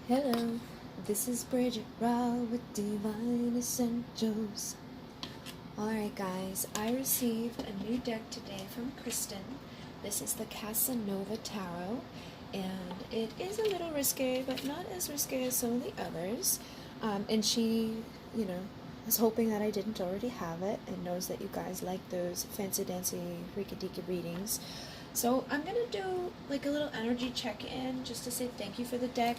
Hello, this is Bridget Rau with Divine Essentials. Alright guys, I received a new deck today from Kristen. This is the Casanova Tarot, and it is a little risque, but not as risque as some of the others. And she, is hoping that I didn't already have it, and knows that you guys like those fancy-dancy, freaky-deaky readings. So I'm going to do like a little energy check-in just to say thank you for the deck.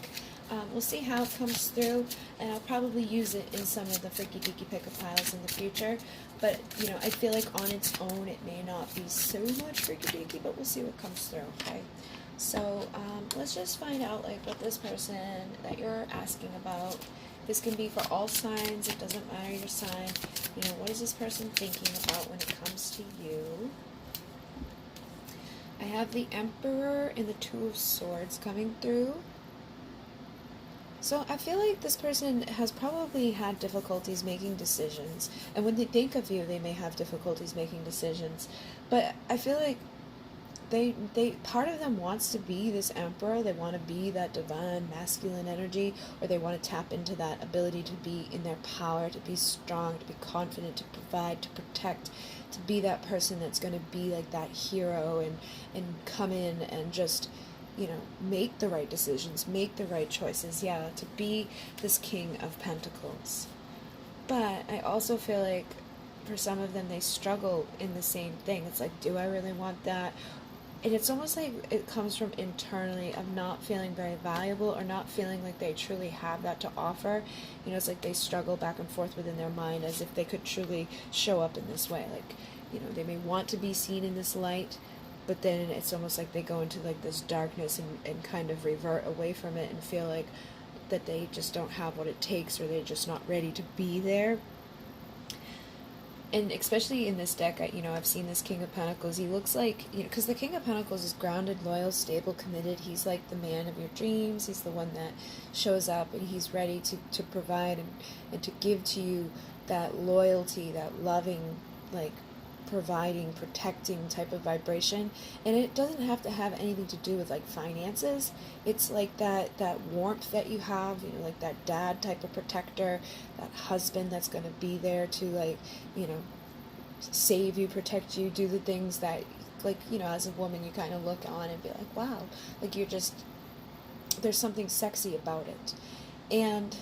We'll see how it comes through, and I'll probably use it in some of the freaky-deaky pick-up piles in the future. But, I feel like on its own it may not be so much freaky-deaky, but we'll see what comes through, okay? So let's just find out like what this person that you're asking about. This can be for all signs, it doesn't matter your sign. What is this person thinking about when it comes to you? I have the Emperor and the Two of Swords coming through. So I feel like this person has probably had difficulties making decisions. And when they think of you, they may have difficulties making decisions. But I feel like they part of them wants to be this Emperor. They want to be that divine masculine energy, or they want to tap into that ability to be in their power, to be strong, to be confident, to provide, to protect, to be that person that's going to be like that hero and come in and just make the right decisions, make the right choices, to be this King of Pentacles. But I also feel like for some of them they struggle in the same thing. It's like, do I really want that? And it's almost like it comes from internally of not feeling very valuable, or not feeling like they truly have that to offer. It's like they struggle back and forth within their mind as if they could truly show up in this way. Like, they may want to be seen in this light, but then it's almost like they go into like this darkness and kind of revert away from it and feel like that they just don't have what it takes, or they're just not ready to be there. And especially in this deck, I've seen this King of Pentacles. He looks like, because the King of Pentacles is grounded, loyal, stable, committed. He's like the man of your dreams. He's the one that shows up, and he's ready to provide and to give to you that loyalty, that loving, like, providing, protecting type of vibration. And it doesn't have to have anything to do with like finances. It's like that warmth that you have, like that dad type of protector, that husband that's going to be there to like, save you, protect you, do the things that like, as a woman you kind of look on and be like, wow, like you're just, there's something sexy about it. And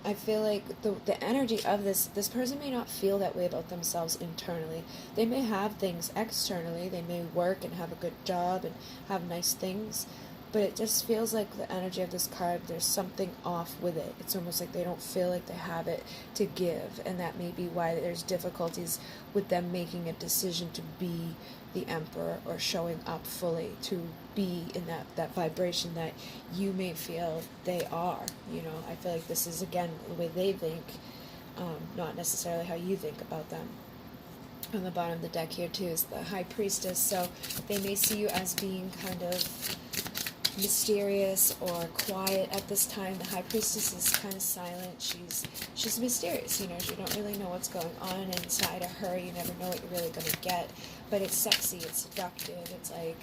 I feel like the energy of this person may not feel that way about themselves internally. They may have things externally. They may work and have a good job and have nice things, but it just feels like the energy of this card, there's something off with it. It's almost like they don't feel like they have it to give, and that may be why there's difficulties with them making a decision to be the Emperor, or showing up fully to be in that vibration that you may feel they are. I feel like this is, again, the way they think, not necessarily how you think about them. On the bottom of the deck here too is the High Priestess, so they may see you as being kind of mysterious or quiet at this time. The High Priestess is kind of silent. She's mysterious. You don't really know what's going on inside of her. You never know what you're really going to get. But it's sexy. It's seductive. It's like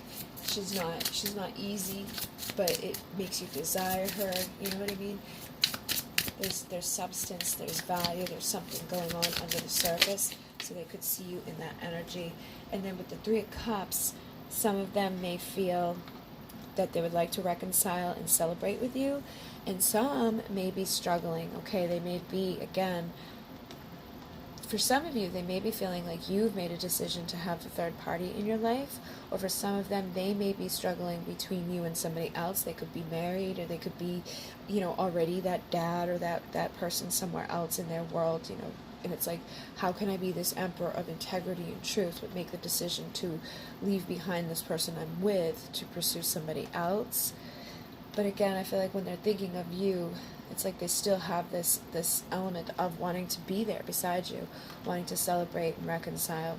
she's not easy, but it makes you desire her. You know what I mean? There's substance. There's value. There's something going on under the surface. So they could see you in that energy. And then with the Three of Cups, some of them may feel that they would like to reconcile and celebrate with you, and some may be struggling. Okay, they may be, again, for some of you, they may be feeling like you've made a decision to have a third party in your life, or for some of them, they may be struggling between you and somebody else. They could be married, or they could be, already that dad or that person somewhere else in their world, and it's like, how can I be this Emperor of integrity and truth, but make the decision to leave behind this person I'm with to pursue somebody else? But again, I feel like when they're thinking of you, it's like they still have this element of wanting to be there beside you, wanting to celebrate and reconcile.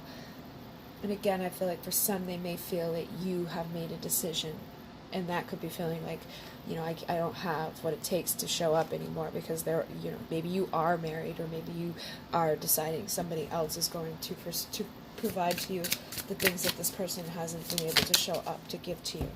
And again, I feel like for some, they may feel that you have made a decision, and that could be feeling like, I don't have what it takes to show up anymore, because they're, maybe you are married, or maybe you are deciding somebody else is going to provide to you the things that this person hasn't been able to show up to give to you.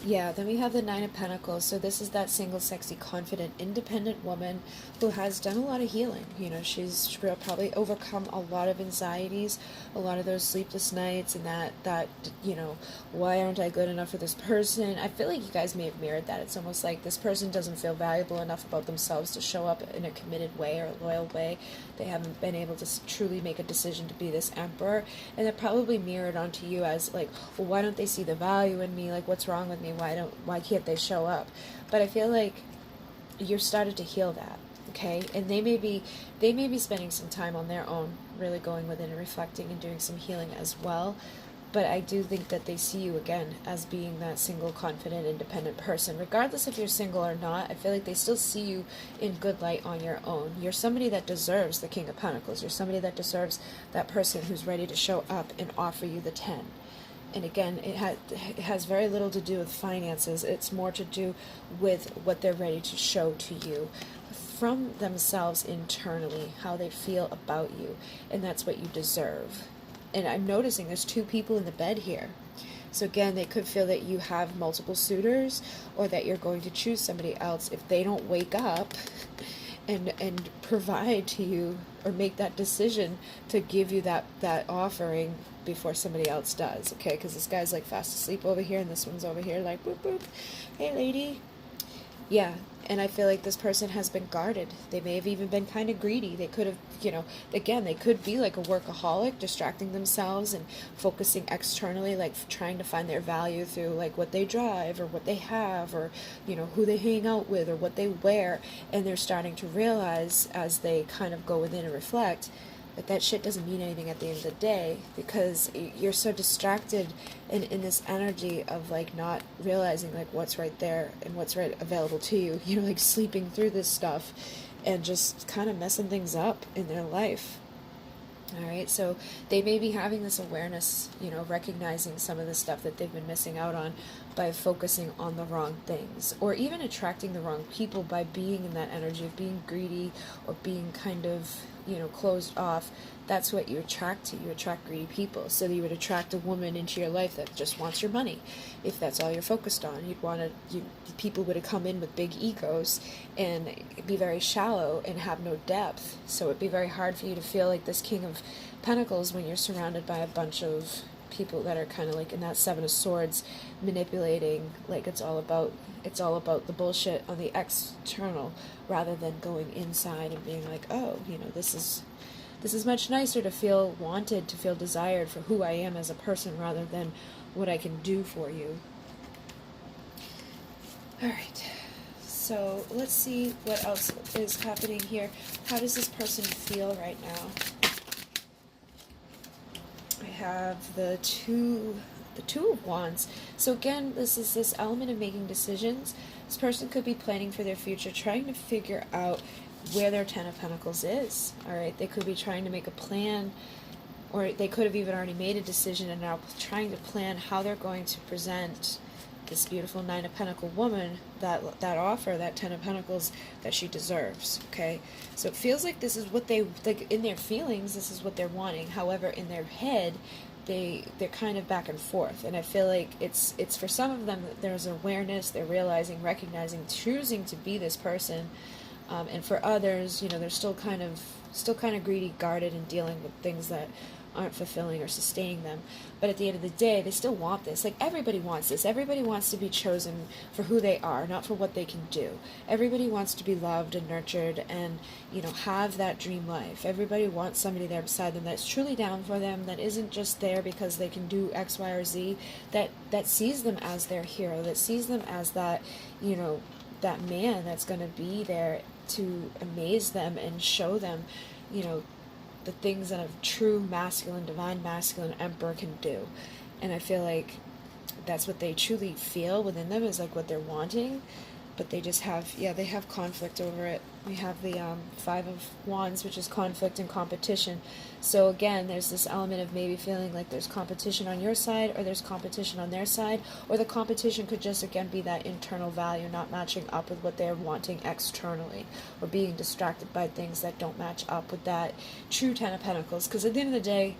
Yeah, then we have the Nine of Pentacles. So this is that single, sexy, confident, independent woman who has done a lot of healing. You know, she's probably overcome a lot of anxieties, a lot of those sleepless nights, and that you know, why aren't I good enough for this person? I feel like you guys may have mirrored that. It's almost like this person doesn't feel valuable enough about themselves to show up in a committed way or a loyal way. They haven't been able to truly make a decision to be this emperor, and they're probably mirrored onto you as like, well, why don't they see the value in me? Like, what's wrong with me? Why can't they show up? But I feel like you're started to heal that, okay? And they may be spending some time on their own, really going within and reflecting and doing some healing as well. But I do think that they see you again as being that single, confident, independent person. Regardless if you're single or not, I feel like they still see you in good light on your own. You're somebody that deserves the King of Pentacles. You're somebody that deserves that person who's ready to show up and offer you the 10. And again, it has very little to do with finances. It's more to do with what they're ready to show to you from themselves internally, how they feel about you. And that's what you deserve. And I'm noticing there's two people in the bed here. So again, they could feel that you have multiple suitors, or that you're going to choose somebody else if they don't wake up and provide to you or make that decision to give you that offering before somebody else does, okay? Because this guy's like fast asleep over here, and this one's over here like, boop, boop, hey lady. Yeah, and I feel like this person has been guarded. They may have even been kind of greedy. They could have, you know, again, they could be like a workaholic, distracting themselves and focusing externally, like trying to find their value through like what they drive or what they have, or, you know, who they hang out with or what they wear. And they're starting to realize as they kind of go within and reflect that shit doesn't mean anything at the end of the day, because you're so distracted in this energy of like not realizing like what's right there and what's right available to you, you know, like sleeping through this stuff and just kind of messing things up in their life. All right, so they may be having this awareness, you know, recognizing some of the stuff that they've been missing out on by focusing on the wrong things, or even attracting the wrong people by being in that energy of being greedy or being kind of, you know, closed off. That's what you attract to. You attract greedy people. So you would attract a woman into your life that just wants your money. If that's all you're focused on, people would come in with big egos and be very shallow and have no depth. So it'd be very hard for you to feel like this King of Pentacles when you're surrounded by a bunch of people that are kind of like in that Seven of Swords, manipulating, like it's all about the bullshit on the external, rather than going inside and being like, oh, you know, this is much nicer to feel wanted, to feel desired for who I am as a person, rather than what I can do for you. All right, so let's see what else is happening here. How does this person feel right now? I have the two of Wands. So again, this is this element of making decisions. This person could be planning for their future, trying to figure out where their Ten of Pentacles is. All right, they could be trying to make a plan, or they could have even already made a decision and now trying to plan how they're going to present this beautiful Nine of Pentacles woman that offer, that Ten of Pentacles that she deserves. Okay, so it feels like this is what they, like in their feelings, this is what they're wanting. However, in their head, they're kind of back and forth, and I feel like it's for some of them there's awareness, they're realizing, recognizing, choosing to be this person, and for others, you know, they're still kind of greedy, guarded, and dealing with things that aren't fulfilling or sustaining them. But at the end of the day, they still want this. Like, everybody wants this. Everybody wants to be chosen for who they are, not for what they can do. Everybody wants to be loved and nurtured and, you know, have that dream life. Everybody wants somebody there beside them that's truly down for them, that isn't just there because they can do X, Y, or Z, that sees them as their hero, that sees them as that, you know, that man that's going to be there to amaze them and show them, you know, the things that a true masculine, divine masculine emperor can do. And I feel like that's what they truly feel within them, is like what they're wanting, but they just have, they have conflict over it. We have the Five of Wands, which is conflict and competition. So again, there's this element of maybe feeling like there's competition on your side, or there's competition on their side, or the competition could just again be that internal value not matching up with what they're wanting externally, or being distracted by things that don't match up with that true Ten of Pentacles. Because at the end of the day,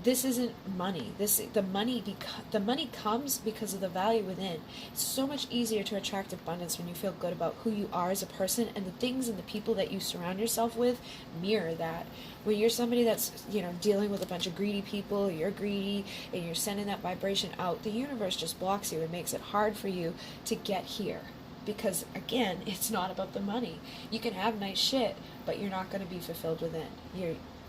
this isn't money. The money comes because of the value within. It's so much easier to attract abundance when you feel good about who you are as a person, and the things and the people that you surround yourself with mirror that. When you're somebody that's, dealing with a bunch of greedy people, you're greedy and you're sending that vibration out, the universe just blocks you and makes it hard for you to get here. Because again, it's not about the money. You can have nice shit, but you're not going to be fulfilled within.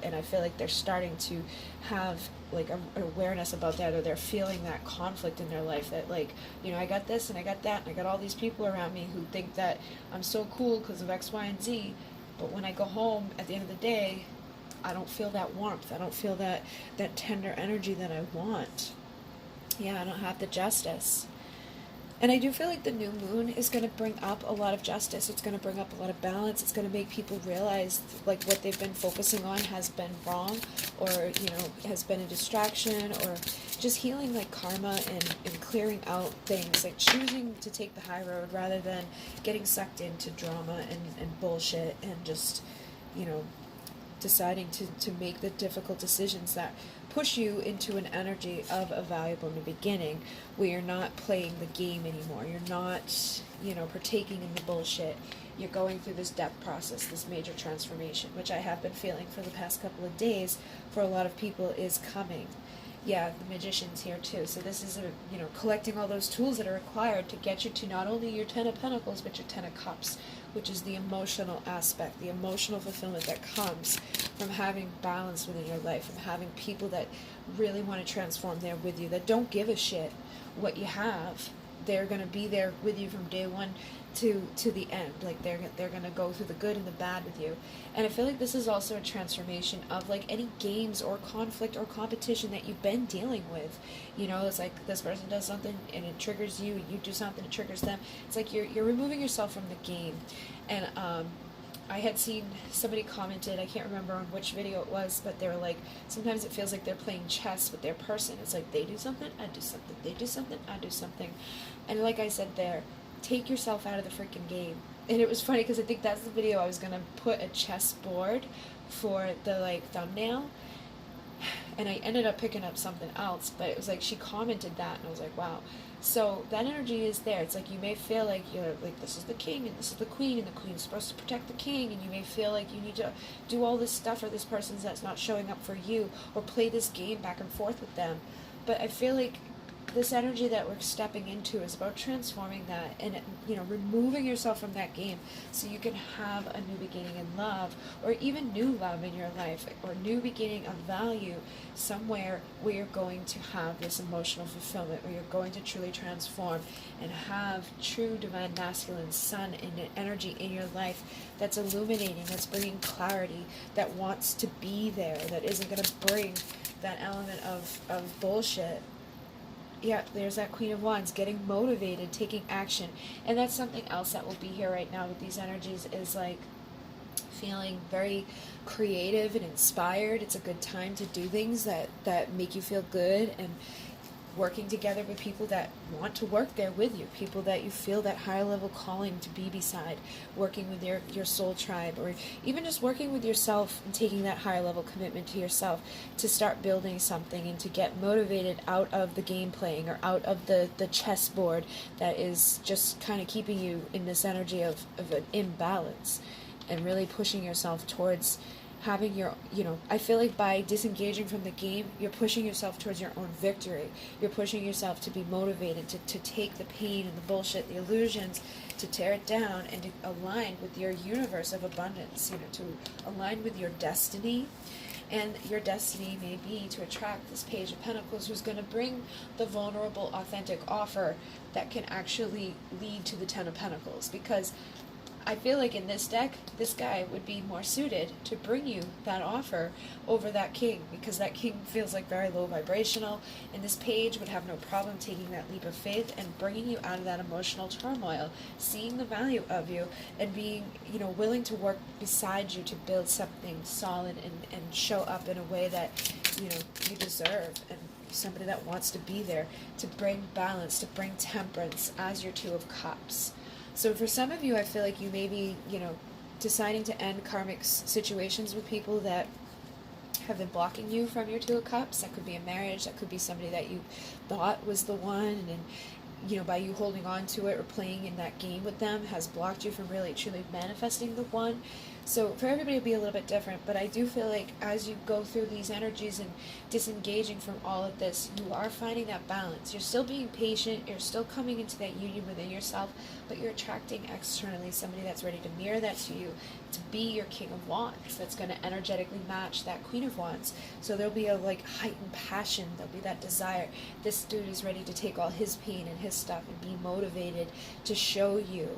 And I feel like they're starting to have like an awareness about that, or they're feeling that conflict in their life that like, I got this and I got that and I got all these people around me who think that I'm so cool because of X, Y, and Z. But when I go home at the end of the day, I don't feel that warmth. I don't feel that tender energy that I want. Yeah, I don't have the justice. And I do feel like the new moon is going to bring up a lot of justice. It's going to bring up a lot of balance. It's going to make people realize like what they've been focusing on has been wrong, or, has been a distraction, or just healing like karma and clearing out things, like choosing to take the high road rather than getting sucked into drama and bullshit, and just, deciding to make the difficult decisions that push you into an energy of a valuable new beginning, where you're not playing the game anymore. You're not, partaking in the bullshit. You're going through this depth process, this major transformation, which I have been feeling for the past couple of days for a lot of people is coming. Yeah, the Magician's here too. So this is, collecting all those tools that are required to get you to not only your Ten of Pentacles, but your Ten of Cups, which is the emotional aspect, the emotional fulfillment that comes from having balance within your life, from having people that really want to transform there with you, that don't give a shit what you have. They're going to be there with you from day one to the end. Like they're going to go through the good and the bad with you. And I feel like this is also a transformation of like any games or conflict or competition that you've been dealing with. It's like this person does something and it triggers you, you do something, it triggers them. It's like you're removing yourself from the game. And I had seen somebody commented, I can't remember on which video it was, but they were like, sometimes it feels like they're playing chess with their person. It's like they do something, I do something, they do something, I do something. And like I said there, take yourself out of the freaking game. And it was funny because I think that's the video I was going to put a chess board for the like thumbnail, and I ended up picking up something else, but it was like she commented that and I was like, wow. So that energy is there. It's like you may feel like you're like, this is the king and this is the queen, and the queen's supposed to protect the king, and you may feel like you need to do all this stuff for this person that's not showing up for you, or play this game back and forth with them. But I feel like this energy that we're stepping into is about transforming that and, removing yourself from that game so you can have a new beginning in love, or even new love in your life, or new beginning of value somewhere where you're going to have this emotional fulfillment, where you're going to truly transform and have true divine masculine sun and energy in your life that's illuminating, that's bringing clarity, that wants to be there, that isn't going to bring that element of bullshit. Yeah, there's that Queen of Wands, getting motivated, taking action. And that's something else that will be here right now with these energies, is like feeling very creative and inspired. It's a good time to do things that make you feel good, and working together with people that want to work there with you, people that you feel that higher level calling to be beside, working with your soul tribe, or even just working with yourself and taking that higher level commitment to yourself to start building something and to get motivated out of the game playing, or out of the chessboard that is just kind of keeping you in this energy of an imbalance, and really pushing yourself towards having your, I feel like by disengaging from the game, you're pushing yourself towards your own victory. You're pushing yourself to be motivated, to take the pain and the bullshit, the illusions, to tear it down and to align with your universe of abundance, to align with your destiny. And your destiny may be to attract this Page of Pentacles, who's going to bring the vulnerable, authentic offer that can actually lead to the Ten of Pentacles. Because I feel like in this deck, this guy would be more suited to bring you that offer over that king, because that king feels like very low vibrational, and this page would have no problem taking that leap of faith and bringing you out of that emotional turmoil, seeing the value of you, and being, willing to work beside you to build something solid and show up in a way that, you deserve, and somebody that wants to be there to bring balance, to bring temperance as your Two of Cups. So for some of you, I feel like you may be, deciding to end karmic situations with people that have been blocking you from your Two of Cups. That could be a marriage, that could be somebody that you thought was the one, and by you holding on to it or playing in that game with them has blocked you from really truly manifesting the one. So for everybody it'll be a little bit different, but I do feel like as you go through these energies and disengaging from all of this, you are finding that balance. You're still being patient, you're still coming into that union within yourself, but you're attracting externally somebody that's ready to mirror that to you, to be your King of Wands, that's going to energetically match that Queen of Wands. So there'll be a heightened passion, there'll be that desire. This dude is ready to take all his pain and his stuff and be motivated to show you,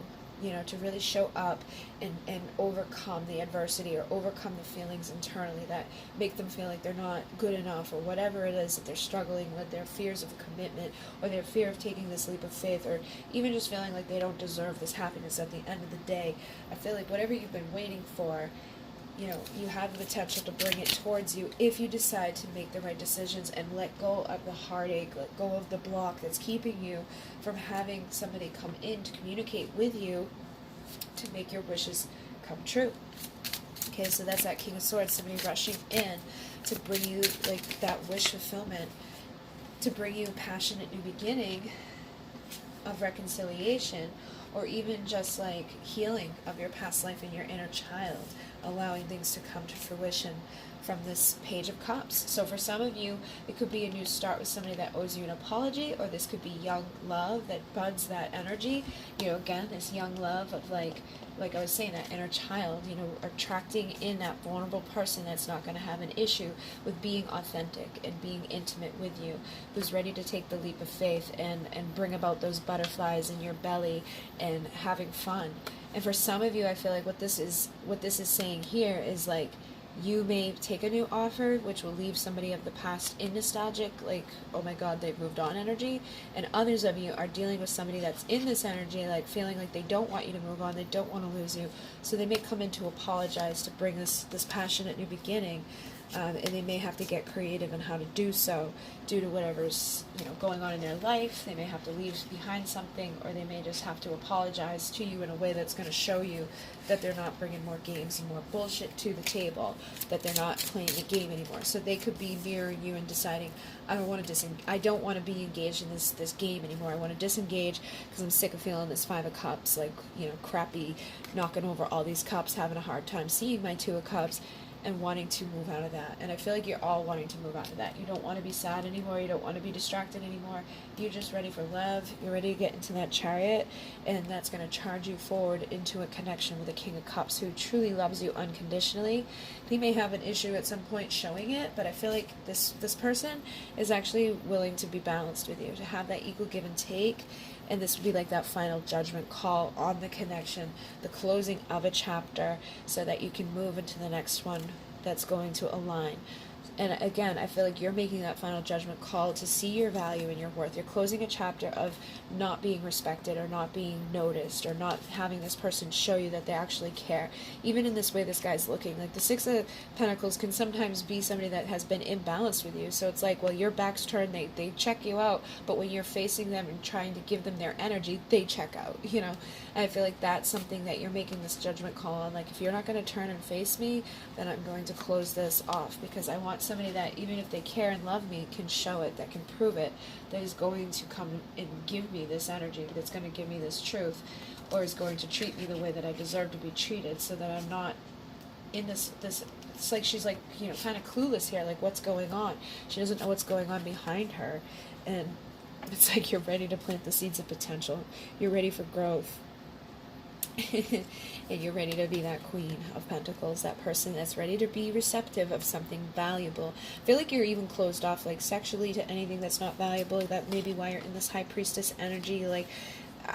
to really show up and overcome the adversity or overcome the feelings internally that make them feel like they're not good enough, or whatever it is that they're struggling with, their fears of commitment or their fear of taking this leap of faith, or even just feeling like they don't deserve this happiness at the end of the day. I feel like whatever you've been waiting for, you have the potential to bring it towards you if you decide to make the right decisions and let go of the heartache, let go of the block that's keeping you from having somebody come in to communicate with you to make your wishes come true. Okay, so that's that King of Swords, somebody rushing in to bring you that wish fulfillment, to bring you a passionate new beginning of reconciliation, or even just healing of your past life and your inner child, allowing things to come to fruition from this Page of Cups. So for some of you, it could be a new start with somebody that owes you an apology, or this could be young love that buds that energy. Again, this young love of like I was saying, that inner child, attracting in that vulnerable person that's not going to have an issue with being authentic and being intimate with you, who's ready to take the leap of faith and bring about those butterflies in your belly and having fun. And for some of you, I feel like what this is saying here is you may take a new offer, which will leave somebody of the past in nostalgic, oh my god, they've moved on energy. And others of you are dealing with somebody that's in this energy, feeling like they don't want you to move on, they don't want to lose you. So they may come in to apologize, to bring this passionate new beginning. And they may have to get creative in how to do so due to whatever's going on in their life. They may have to leave behind something, or they may just have to apologize to you in a way that's going to show you that they're not bringing more games and more bullshit to the table, that they're not playing the game anymore. So they could be mirroring you and deciding, I don't want to be engaged in this game anymore. I want to disengage because I'm sick of feeling this Five of Cups, crappy, knocking over all these cups, having a hard time seeing my Two of Cups, and wanting to move out of that. And I feel like you're all wanting to move out of that. You don't want to be sad anymore. You don't want to be distracted anymore. You're just ready for love. You're ready to get into that chariot, and that's going to charge you forward into a connection with the King of Cups, who truly loves you unconditionally. He may have an issue at some point showing it, but I feel like this person is actually willing to be balanced with you, to have that equal give and take. And this would be that final judgment call on the connection, the closing of a chapter, so that you can move into the next one that's going to align. And again, I feel like you're making that final judgment call to see your value and your worth. You're closing a chapter of not being respected or not being noticed or not having this person show you that they actually care. Even in this way this guy's looking, the Six of Pentacles can sometimes be somebody that has been imbalanced with you. So it's your back's turned, they check you out, but when you're facing them and trying to give them their energy, they check out, And I feel like that's something that you're making this judgment call on. If you're not going to turn and face me, then I'm going to close this off, because I want somebody that, even if they care and love me, can show it, that can prove it, that is going to come and give me this energy, that's going to give me this truth, or is going to treat me the way that I deserve to be treated, so that I'm not in this it's she's kind of clueless here, what's going on. She doesn't know what's going on behind her, and it's you're ready to plant the seeds of potential. You're ready for growth. And you're ready to be that Queen of Pentacles, that person that's ready to be receptive of something valuable. I feel like you're even closed off sexually to anything that's not valuable. That may be why you're in this High Priestess energy.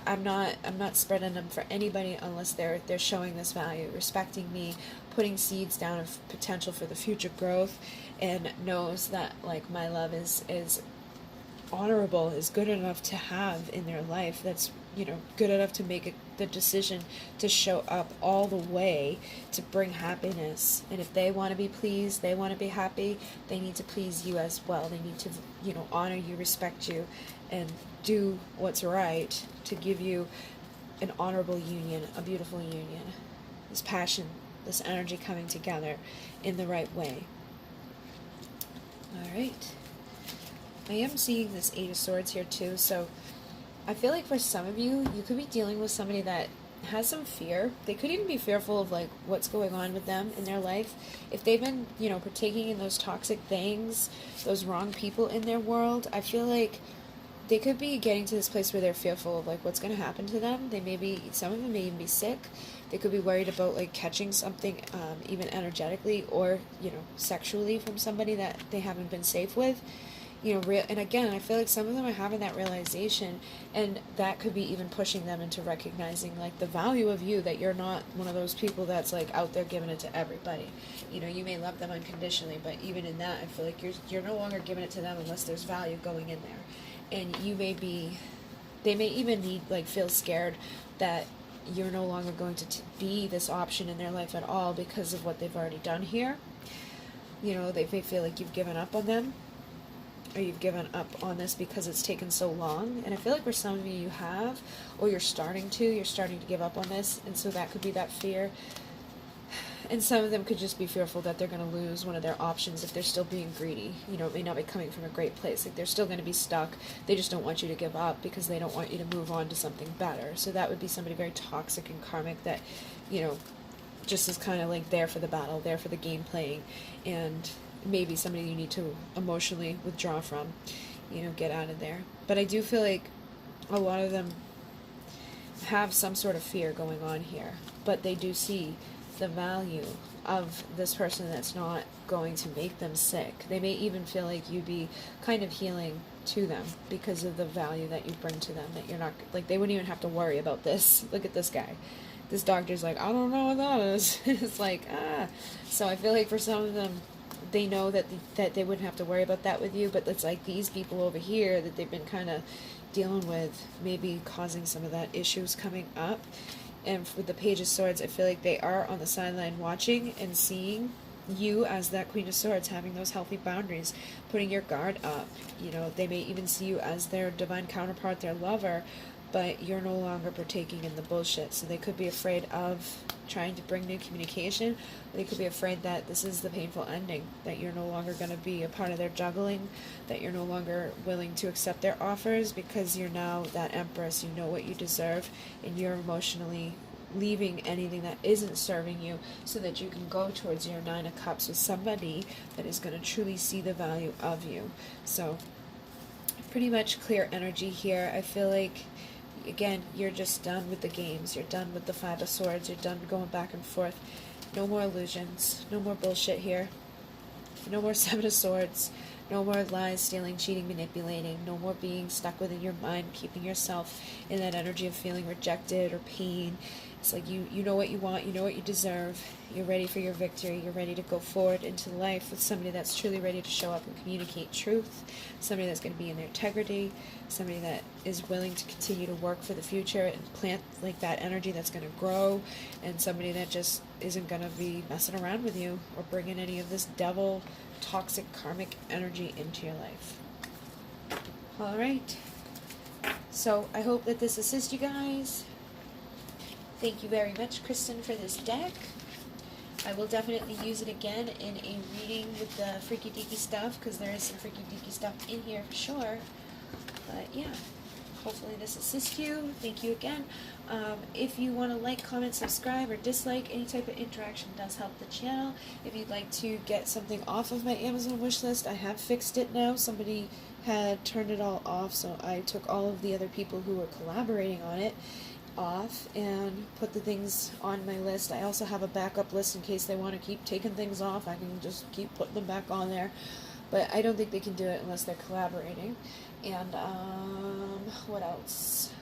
I'm not spreading them for anybody unless they're showing this value, respecting me, putting seeds down of potential for the future growth, and knows that my love is honorable, is good enough to have in their life, that's good enough to make the decision to show up all the way to bring happiness. And if they want to be pleased, they want to be happy, they need to please you as well. They need to honor you, respect you, and do what's right to give you an honorable union, a beautiful union. This passion, this energy coming together in the right way. Alright. I am seeing this Eight of Swords here too, so I feel like for some of you, you could be dealing with somebody that has some fear. They could even be fearful of like what's going on with them in their life. If they've been, you know, partaking in those toxic things, those wrong people in their world, I feel like they could be getting to this place where they're fearful of like what's going to happen to them. They may be, some of them may even be sick. They could be worried about like catching something, even energetically or, you know, sexually from somebody that they haven't been safe with. You know, and again, I feel like some of them are having that realization, and that could be even pushing them into recognizing like the value of you, that you're not one of those people that's like out there giving it to everybody. You know, you may love them unconditionally, but even in that, I feel like you're no longer giving it to them unless there's value going in there. And you may be, they may even need, like, feel scared that you're no longer going to be this option in their life at all because of what they've already done here. You know, they may feel like you've given up on them, or you've given up on this because it's taken so long. And I feel like for some of you, you have, or you're starting to give up on this, and so that could be that fear. And some of them could just be fearful that they're going to lose one of their options if they're still being greedy. You know, it may not be coming from a great place. Like, they're still going to be stuck. They just don't want you to give up because they don't want you to move on to something better. So that would be somebody very toxic and karmic that, you know, just is kind of like there for the battle, there for the game playing, and maybe somebody you need to emotionally withdraw from, you know, get out of there. But I do feel like a lot of them have some sort of fear going on here, but they do see the value of this person that's not going to make them sick. They may even feel like you'd be kind of healing to them because of the value that you bring to them, that you're not, like, they wouldn't even have to worry about this. Look at this guy. This doctor's like, I don't know what that is. It's like, So I feel like for some of them, they know that they wouldn't have to worry about that with you, but it's like these people over here that they've been kind of dealing with, maybe causing some of that issues coming up. And with the Page of Swords, I feel like they are on the sideline watching and seeing you as that Queen of Swords, having those healthy boundaries, putting your guard up. You know, they may even see you as their divine counterpart, their lover, but you're no longer partaking in the bullshit. So they could be afraid of trying to bring new communication. They could be afraid that this is the painful ending, that you're no longer going to be a part of their juggling, that you're no longer willing to accept their offers because you're now that Empress, you know what you deserve, and you're emotionally leaving anything that isn't serving you so that you can go towards your Nine of Cups with somebody that is going to truly see the value of you. So pretty much clear energy here. I feel like, again, you're just done with the games. You're done with the Five of Swords. You're done going back and forth. No more illusions. No more bullshit here. No more Seven of Swords. No more lies, stealing, cheating, manipulating. No more being stuck within your mind, keeping yourself in that energy of feeling rejected or pain. It's like you know what you want, you know what you deserve. You're ready for your victory. You're ready to go forward into life with somebody that's truly ready to show up and communicate truth. Somebody that's going to be in their integrity. Somebody that is willing to continue to work for the future and plant like that energy that's going to grow. And somebody that just isn't going to be messing around with you or bringing any of this devil, toxic, karmic energy into your life. All right. So I hope that this assists you guys. Thank you very much, Kristen, for this deck. I will definitely use it again in a reading with the freaky deaky stuff, because there is some freaky deaky stuff in here for sure. But yeah, hopefully this assists you. Thank you again. If you want to like, comment, subscribe, or dislike, any type of interaction does help the channel. If you'd like to get something off of my Amazon wish list, I have fixed it now. Somebody had turned it all off, so I took all of the other people who were collaborating on it off and put the things on my list. I also have a backup list in case they want to keep taking things off. I can just keep putting them back on there, but I don't think they can do it unless they're collaborating. And what else?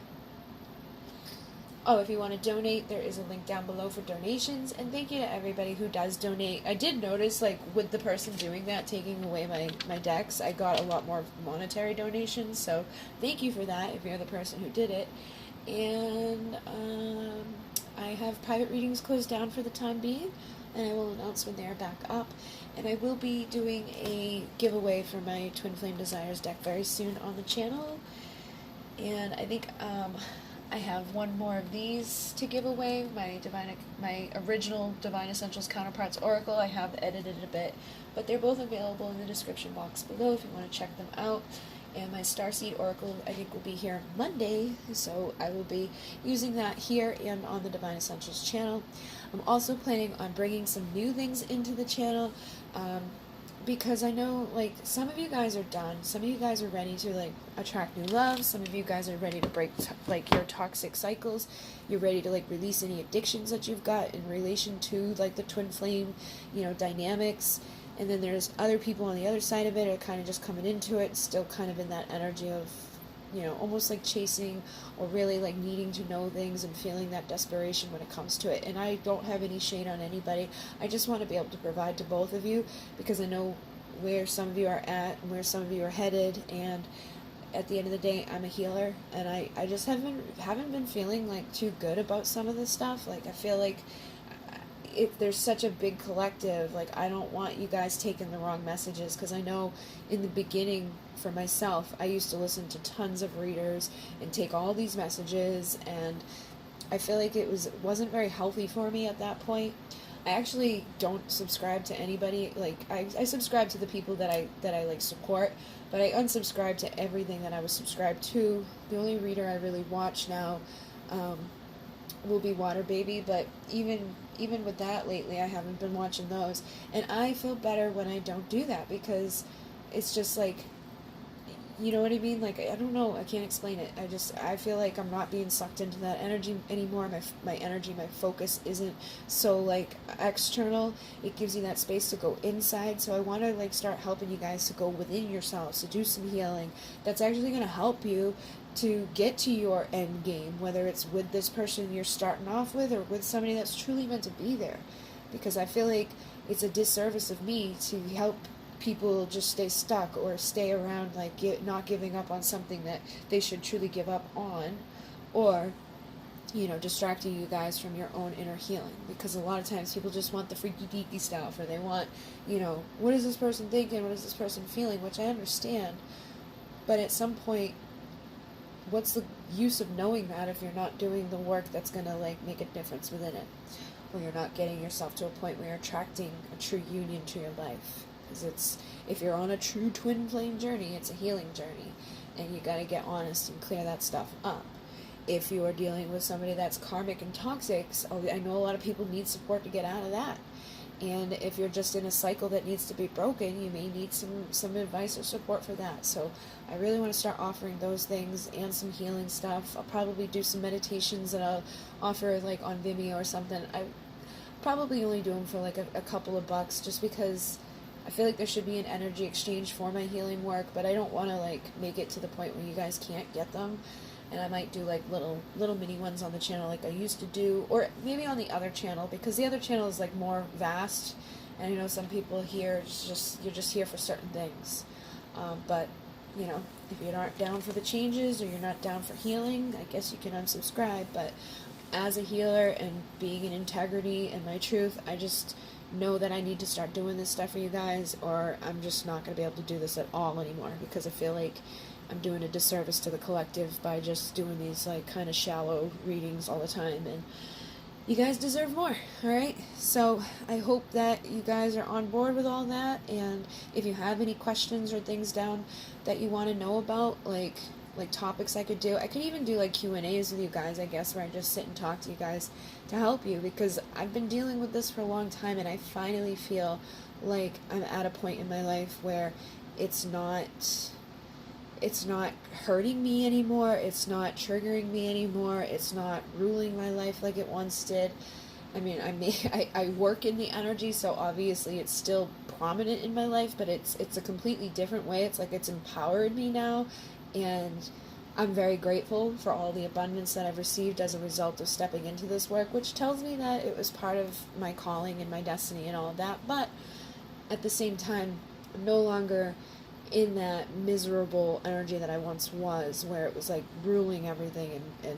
Oh, if you want to donate, there is a link down below for donations. And thank you to everybody who does donate. I did notice, like, with the person doing that, taking away my decks, I got a lot more monetary donations. So thank you for that if you're the person who did it. And I have private readings closed down for the time being, and I will announce when they are back up. And I will be doing a giveaway for my Twin Flame Desires deck very soon on the channel. And I think I have one more of these to give away, my original Divine Essentials Counterparts Oracle. I have edited it a bit, but they're both available in the description box below if you want to check them out. And my Starseed Oracle, I think, will be here Monday, so I will be using that here and on the Divine Essentials channel. I'm also planning on bringing some new things into the channel, because I know, like, some of you guys are done. Some of you guys are ready to, like, attract new love. Some of you guys are ready to break, like, your toxic cycles. You're ready to, like, release any addictions that you've got in relation to, like, the twin flame, you know, dynamics. And then there's other people on the other side of it are kind of just coming into it, still kind of in that energy of, you know, almost like chasing or really like needing to know things and feeling that desperation when it comes to it. And I don't have any shade on anybody. I just want to be able to provide to both of you, because I know where some of you are at and where some of you are headed. And at the end of the day, I'm a healer, and I just haven't been feeling like too good about some of this stuff. Like, I feel like there's such a big collective, like, I don't want you guys taking the wrong messages, because I know in the beginning for myself, I used to listen to tons of readers and take all these messages, and I feel like it wasn't very healthy for me at that point. I actually don't subscribe to anybody. Like, I subscribe to the people that I like support, but I unsubscribe to everything that I was subscribed to. The only reader I really watch now will be Water Baby, but even with that lately, I haven't been watching those, and I feel better when I don't do that, because it's just like, you know what I mean? Like, I don't know, I can't explain it. I feel like I'm not being sucked into that energy anymore. My energy, my focus isn't so, like, external. It gives you that space to go inside, so I want to, like, start helping you guys to go within yourselves, to do some healing that's actually going to help you to get to your end game, whether it's with this person you're starting off with or with somebody that's truly meant to be there. Because I feel like it's a disservice of me to help people just stay stuck or stay around, like, not giving up on something that they should truly give up on, or, you know, distracting you guys from your own inner healing. Because a lot of times people just want the freaky deaky stuff, or they want, you know, what is this person thinking, what is this person feeling, which I understand, but at some point, what's the use of knowing that if you're not doing the work that's going to, like, make a difference within it? Or you're not getting yourself to a point where you're attracting a true union to your life. Because if you're on a true twin flame journey, it's a healing journey. And you got to get honest and clear that stuff up. If you are dealing with somebody that's karmic and toxic, I know a lot of people need support to get out of that. And if you're just in a cycle that needs to be broken, you may need some advice or support for that. So I really want to start offering those things and some healing stuff. I'll probably do some meditations that I'll offer, like, on Vimeo or something. I probably only do them for, like, a couple of bucks, just because I feel like there should be an energy exchange for my healing work, but I don't want to, like, make it to the point where you guys can't get them. And I might do, like, little mini ones on the channel like I used to do, or maybe on the other channel, because the other channel is, like, more vast, and I know some people here, you're just here for certain things. But, you know, if you're not down for the changes, or you're not down for healing, I guess you can unsubscribe. But as a healer and being in integrity and my truth, I just know that I need to start doing this stuff for you guys, or I'm just not going to be able to do this at all anymore, because I feel like I'm doing a disservice to the collective by just doing these, like, kind of shallow readings all the time, and you guys deserve more, alright? So I hope that you guys are on board with all that, and if you have any questions or things down that you want to know about, like topics I could even do, like, Q&As with you guys, I guess, where I just sit and talk to you guys to help you, because I've been dealing with this for a long time, and I finally feel like I'm at a point in my life where it's not hurting me anymore, it's not triggering me anymore, it's not ruling my life like it once did. I mean, I work in the energy, so obviously it's still prominent in my life, but it's a completely different way. It's like it's empowered me now, and I'm very grateful for all the abundance that I've received as a result of stepping into this work, which tells me that it was part of my calling and my destiny and all of that. But at the same time, I'm no longer in that miserable energy that I once was, where it was like ruling everything, and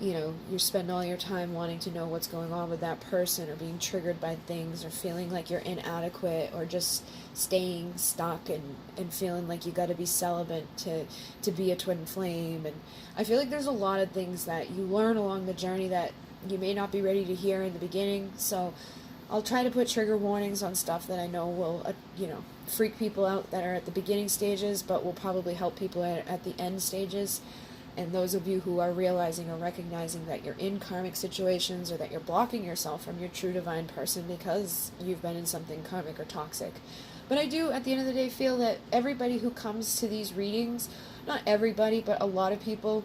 you know, you're spending all your time wanting to know what's going on with that person, or being triggered by things, or feeling like you're inadequate, or just staying stuck and feeling like you got to be celibate to be a twin flame. And I feel like there's a lot of things that you learn along the journey that you may not be ready to hear in the beginning. So I'll try to put trigger warnings on stuff that I know will, you know, freak people out that are at the beginning stages, but will probably help people at the end stages. And those of you who are realizing or recognizing that you're in karmic situations, or that you're blocking yourself from your true divine person because you've been in something karmic or toxic. But I do, at the end of the day, feel that everybody who comes to these readings, not everybody, but a lot of people,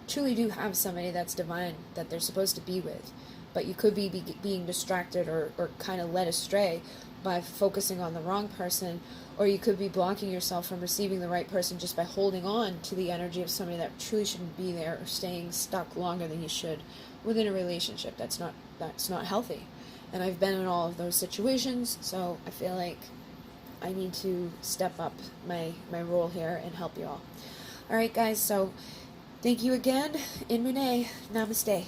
truly do have somebody that's divine that they're supposed to be with. But you could be being distracted or kind of led astray by focusing on the wrong person, or you could be blocking yourself from receiving the right person just by holding on to the energy of somebody that truly shouldn't be there, or staying stuck longer than you should within a relationship that's not healthy. And I've been in all of those situations, so I feel like I need to step up my role here and help you all. Alright guys, so thank you again. In Mune. Namaste.